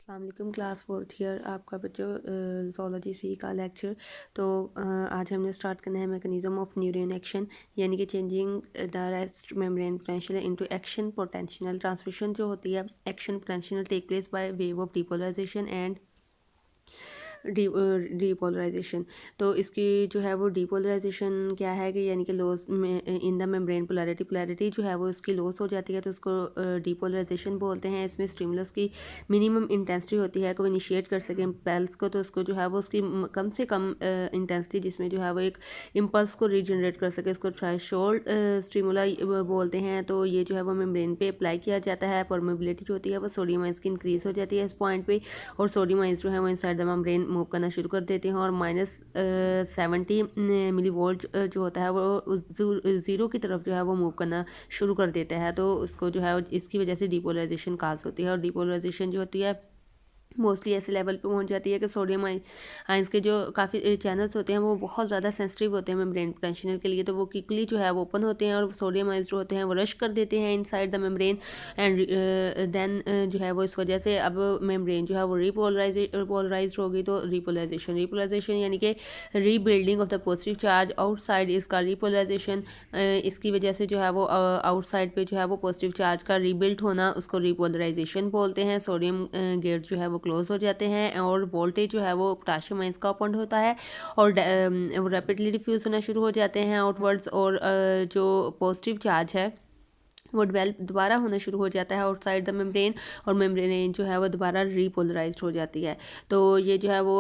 अस्सलाम class fourth year आपका बच्चों ज़ूलॉजी सी का लेक्चर। तो आज हमने स्टार्ट करना है मैकेनिज्म ऑफ न्यूरॉन एक्शन, यानी कि changing the rest membrane potential into action potential transmission जो होती है action potential take place by wave of depolarization and depolarization. तो इसकी जो है वो डीपोलराइजेशन क्या है कि यानी कि लॉस में इन द मेम्ब्रेन पोलैरिटी जो है वो इसकी लॉस हो जाती है, तो उसको डीपोलराइजेशन बोलते हैं। इसमें स्टिमुलस की मिनिमम इंटेंसिटी होती है को इनिशिएट कर सकें इम्पल्स को, तो उसको जो है वो उसकी कम से कम इंटेंसिटी जिसमें जो है वो एक इम्पल्स को रीजनरेट कर सके, उसको थ्रेशोल्ड स्टिमुला बोलते हैं। तो ये जो है वो मेम्ब्रेन पे अप्लाई किया जाता है। परमेबिलिटी जो होती है वो सोडियम आयंस की इंक्रीज हो जाती है इस पॉइंट पे, और सोडियम आयंस जो है वो इनसाइड द मेम्ब्रेन मूव करना शुरू कर देते हैं, और -70 मिली वोल्ट जो होता है वो ज़ीरो की तरफ जो है वो मूव करना शुरू कर देता है। तो उसको जो है इसकी वजह से डिपोलराइजेशन काज होती है, और डिपोलराइजेशन जो होती है मोस्टली ऐसे लेवल पे पहुंच जाती है कि सोडियम आयंस के जो काफ़ी चैनल्स होते हैं वो बहुत ज़्यादा सेंसिटिव होते हैं मेम्ब्रेन पोटेंशियल के लिए, तो वो क्विकली जो है वो ओपन होते हैं, और सोडियम आयंस जो होते हैं वो रश कर देते हैं inside the membrane. And then जो है वो इस वजह से अब मेम्ब्रेन जो है वो रिपोलराइज होगी। तो रिपोलराइजेशन यानी कि rebuilding of the positive charge outside इसका रिपोलराइजेशन। इसकी वजह से जो है वो आउटसाइड पे जो है वो पॉजिटिव चार्ज का रीबिल्ड होना, उसको रिपोलराइजेशन बोलते हैं। सोडियम गेट जो है वो क्लोज हो जाते हैं, और वोल्टेज जो है वो पोटाशियम आयंस का ओपन होता है, और रैपिडली डिफ्यूज होना शुरू हो जाते हैं आउटवर्ड्स, और जो पॉजिटिव चार्ज है वो डेवलप दोबारा होना शुरू हो जाता है आउटसाइड द मेम्ब्रेन, और मेम्ब्रेन जो है वो दोबारा रीपोलराइज्ड हो जाती है। तो ये जो है वो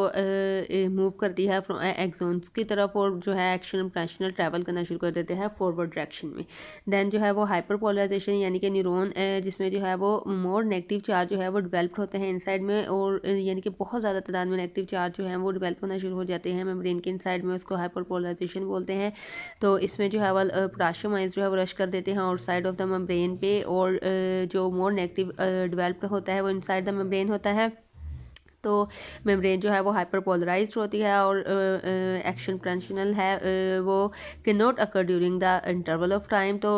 मूव करती है फ्रॉम एक्सोन्स की तरफ, और जो है एक्शन पोटेंशियल ट्रैवल करना शुरू कर देते हैं फॉरवर्ड डायरेक्शन में। देन जो है वो हाइपर पोलराइजेशन यानी कि न्यूरॉन जिसमें जो है वो मोर नेगेटिव चार्ज जो है वो डेवलप होते हैं इनसाइड में, और यानी कि बहुत ज़्यादा तादाद में नेगेटिव चार्ज जो है वो डेवलप होना शुरू हो जाते हैं मेम्ब्रेन के इनसाइड में, उसको हाइपर पोलराइजेशन बोलते हैं। तो इसमें जो है वो पोटाशियम आयंस जो है वो रश कर देते हैं आउटसाइड ऑफ द मेम्ब्रेन पे, और जो मोर नेगेटिव डेवलप होता है वो इनसाइड द मेम्ब्रेन होता है। तो मेम्ब्रेन जो है वो हाइपर पोलराइज्ड होती है, और एक्शन पोटेंशियल है वो can not occur during the interval of time. तो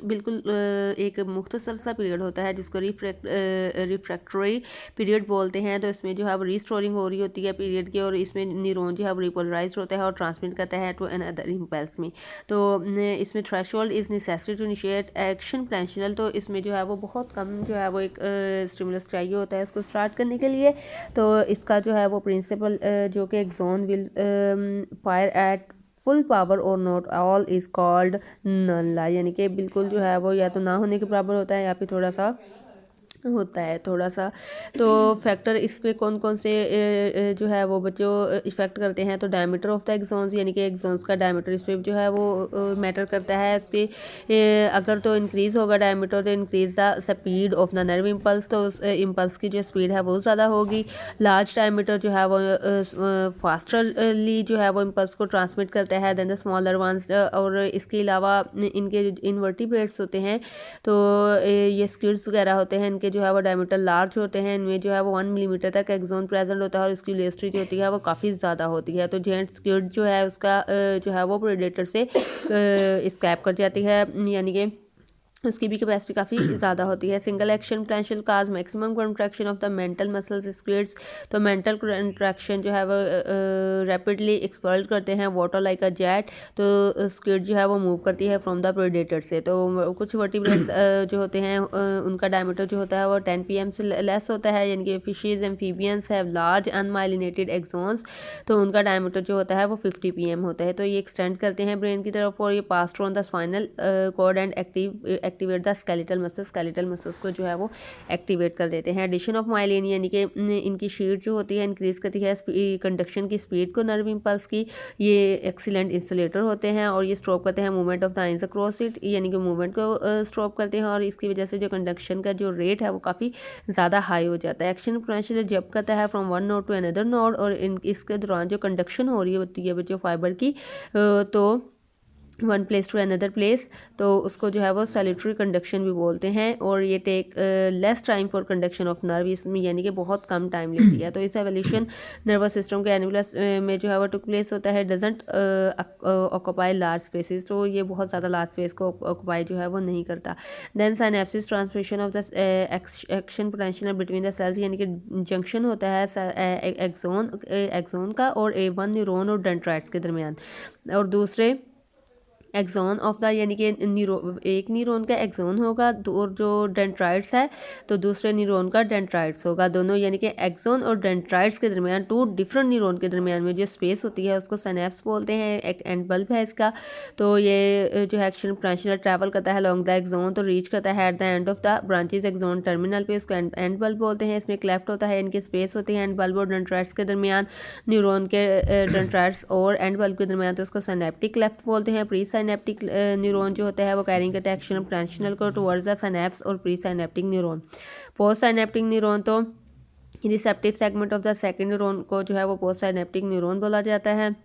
बिल्कुल एक मुख्तसर सा पीरियड होता है जिसको रिफ्रैक्टरी पीरियड बोलते हैं। तो इसमें जो है वो रीस्टोरिंग हो रही होती है पीरियड की, और इसमें न्यूरॉन जो है वो रिपोलराइज्ड होता है और ट्रांसमिट करता है टू अनदर इम्पल्स में। तो इसमें threshold is necessary to initiate action potential. तो इसमें जो है वो बहुत कम जो है वो एक स्टिमुलस चाहिए होता है इसको स्टार्ट करने के लिए। तो इसका जो है वो प्रिंसिपल जो कि axon will fire at full power और नॉट ऑल इज़ कॉल्ड नल्ला, यानी कि बिल्कुल जो है वो या तो ना होने के बराबर होता है या फिर थोड़ा सा होता है थोड़ा सा। तो फैक्टर इस पे कौन कौन से जो है वो बच्चों इफ़ेक्ट करते हैं, तो डायमीटर ऑफ द एक्सॉन्स यानी कि एक्सॉन्स का डायमीटर इस पे जो है वो मैटर करता है। इसके अगर तो इंक्रीज़ होगा डायमीटर तो increase the speed of the nerve impulse, तो उस इम्पल्स की जो स्पीड है वो ज़्यादा होगी। लार्ज डायमीटर जो है वो फास्टरली जो है वो इम्पल्स को ट्रांसमिट करता है देन द स्मॉलर वंस। और इसके अलावा इनके इनवर्टिब्रेट्स होते हैं, तो ये स्क्विड्स वगैरह होते हैं, इनके जो है वो डायमीटर लार्ज होते हैं, इनमें जो है वो 1 मिलीमीटर तक एक्सोन प्रेजेंट होता है, और इसकी वेलोसिटी जो होती है वो काफ़ी ज़्यादा होती है। तो जेंट स्क्विड जो है उसका जो है वो प्रेडेटर से स्कैप कर जाती है, यानी कि उसकी भी कैपेसिटी काफ़ी ज़्यादा होती है। Single action potential cause maximum contraction of the mental muscles squids. तो मेंटल कंट्रैक्शन जो है वो रैपिडली एक्सपर्ट करते हैं वाटर लाइक अ जेट। तो स्क्विड जो है वो मूव करती है फ्रॉम द प्रेडेटर से। तो कुछ वर्टिब्रेट्स जो होते हैं उनका डायमीटर जो होता है वो 10 pm से लेस होता है, यानी कि fishes amphibians have large unmyelinated exons, तो उनका डायमीटर जो होता है वो 50 pm होता है। तो ये एक्सटेंड करते हैं ब्रेन की तरफ, और ये pass through on the spinal cord and activate the skeletal muscles को जो है वो एक्टिवेट कर देते हैं। एडिशन ऑफ माइलिन यानी कि इनकी शीट जो होती है इंक्रीज करती है कंडक्शन की स्पीड को नर्व इम्पल्स की। ये एक्सीलेंट इंसुलेटर होते हैं, और ये स्टॉप करते हैं movement of the ions across it, यानी कि मूवमेंट को स्टॉप करते हैं, और इसकी वजह से जो कंडक्शन का जो रेट है वो काफ़ी ज़्यादा हाई हो जाता है। एक्शन पोटेंशियल जब करता है from one node to another node, और इसके दौरान जो कंडक्शन हो रही होती है बच्चों फाइबर की, तो one place to another place, तो उसको जो है वो सॉलिटरी कंडक्शन भी बोलते हैं। और ये take less time for conduction of nerve, इसमें यानी कि बहुत कम टाइम लेती है। तो इस एवोल्यूशन नर्वस सिस्टम के एनिमल्स में जो है वो टुक प्लेस होता है, डजंट ऑक्यूपाई लार्ज स्पेसिस, तो ये बहुत ज़्यादा लार्ज स्पेस को ऑक्यूपाई जो है वो नहीं करता। Then synapsis transmission of the action potential between the cells, यानी कि जंक्शन होता है एक्सोन का और वन न्यूरॉन और डेंड्राइट्स के दरमियान, और दूसरे एक्सोन ऑफ द, यानी कि एक न्यूरॉन का एक्सोन होगा और जो डेंड्राइट्स है तो दूसरे न्यूरॉन का डेंड्राइट्स होगा। दोनों यानी कि एक्सोन और डेंड्राइट्स के दरमियान, टू डिफरेंट न्यूरॉन के दरमियान में जो स्पेस होती है उसको सिनेप्स बोलते हैं। एक एंड बल्ब है इसका। तो ये जो है एक्शन पोटेंशियल ट्रैवल करता है लॉन्ग द एक्सोन, तो रीच करता है at the end of the branches axon terminal पे, उसको एंड बल्ब बोलते हैं। इसमें क्लेफ्ट होता है, इनकी स्पेस होती है एंड बल्ब और डेंड्राइट्स के दरमियान, न्यूरॉन के डेंड्राइट्स और एंड बल्ब के दरमियान, तो उसको सिनेप्टिक क्लेफ्ट बोलते हैं। प्री साइनेप्टिक न्यूरॉन जो होता है वो कैरिंग करता है एक्शन पोटेंशियल को टुवर्ड्स द सिनेप्स और pre synaptic neuron. Post synaptic neuron तो receptive segment of the second neuron को जो है वो पोस्ट साइनेप्टिक न्यूरॉन बोला जाता है।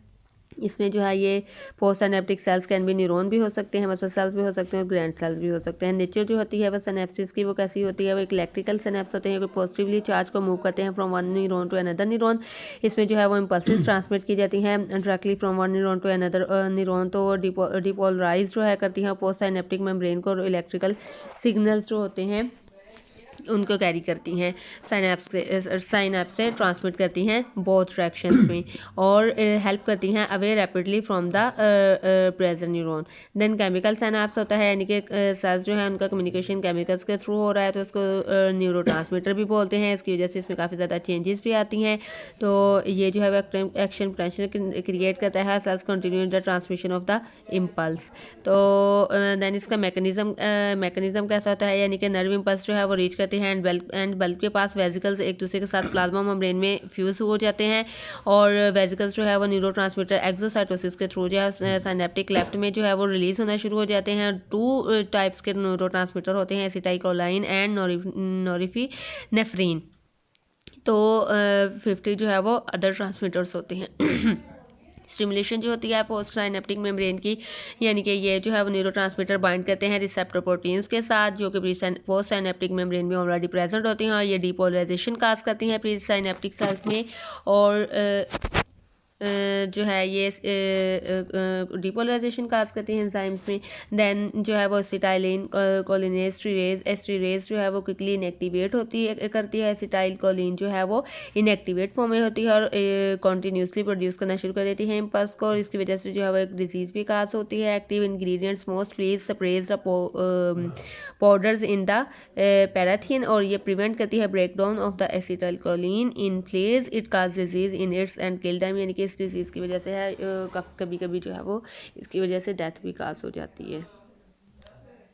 इसमें जो है ये पोस्ट साइनेप्टिक सेल्स कैन भी न्यूरॉन भी हो सकते हैं, मसल सेल्स भी हो सकते हैं और ग्रैंड सेल्स भी हो सकते हैं। नेचर जो होती है वो सिनेप्सिस की वो कैसी होती है, वो एक इलेक्ट्रिकल सिनेप्स होते हैं, वो पॉजिटिवली चार्ज को मूव करते हैं from one neuron to another neuron. इसमें जो है वो इम्पल्सिस ट्रांसमिट की जाती हैं directly from one neuron to another neuron, तो डिपोलराइज जो है करती हैं पोस्ट साइनेप्टिक मेम्ब्रेन को, और इलेक्ट्रिकल सिग्नल्स जो होते हैं उनको कैरी करती हैं, साइनेप्स से ट्रांसमिट करती हैं बोथ डायरेक्शंस में, और हेल्प करती हैं away rapidly from the present neuron. Then chemical synapse होता है, यानी कि सेल्स जो है उनका कम्युनिकेशन केमिकल्स के थ्रू हो रहा है, तो उसको न्यूरोट्रांसमीटर भी बोलते हैं। इसकी वजह से इसमें काफ़ी ज़्यादा चेंजेस भी आती हैं। तो ये जो है एक्शन पोटेंशियल क्रिएट करता है cells continue the transmission of the impulse. तो देन इसका मैकेनिज्म कैसा होता है, यानी कि नर्व इम्पल्स जो है वो रीच करते हैं एंड बल्ब के पास वेजिकल्स एक दूसरे के साथ प्लाज्मा मेम्ब्रेन में फ्यूज हो जाते हैं, और वेजिकल्स जो है वो न्यूरोट्रांसमीटर एक्सोसाइटोसिस के थ्रू जो है सिनेप्टिक क्लेफ्ट में जो है वो रिलीज होना शुरू हो जाते हैं। टू टाइप्स के न्यूरोट्रांसमीटर होते हैं, एसिटाइलकोलाइन एंड नॉरिफिनेफ्रिन। तो 50 जो है वो अदर ट्रांसमीटर्स होते हैं। स्टिमुलेशन जो होती है पोस्ट साइनेप्टिक मेम्ब्रेन की, यानी कि ये जो है वो न्यूरोट्रांसमीटर बाइंड करते हैं रिसेप्टर प्रोटीन्स के साथ, जो कि पोस्ट साइनेप्टिक मेम्ब्रेन में ऑलरेडी प्रेजेंट होती हैं, और ये डिपोलराइजेशन काज करती हैं प्री साइनेप्टिक सेल्स में, और जो है ये डिपोलराइजेशन काज करती हैं एंजाइम्स में। देन जो है वो एसिटाइलिन कोलिनेज एस्ट्रीरेज जो है वो क्विकली इनएक्टिवेट होती है करती है। एसिटाइल कोलिन जो है वो इनएक्टिवेट फॉर्म में होती है और कॉन्टीन्यूसली प्रोड्यूस करना शुरू कर देती है इम्पल्स को, और इसकी वजह से जो है वो एक डिजीज़ भी काज होती है। Active ingredients most please suppress powders in the parathion, और ये प्रिवेंट करती है break down of the acetyl choline in place, it cause disease in its and kill them, यानी कि इस डिजीज़ की वजह से है कभी कभी जो है वो इसकी वजह से डेथ भी काज हो जाती है।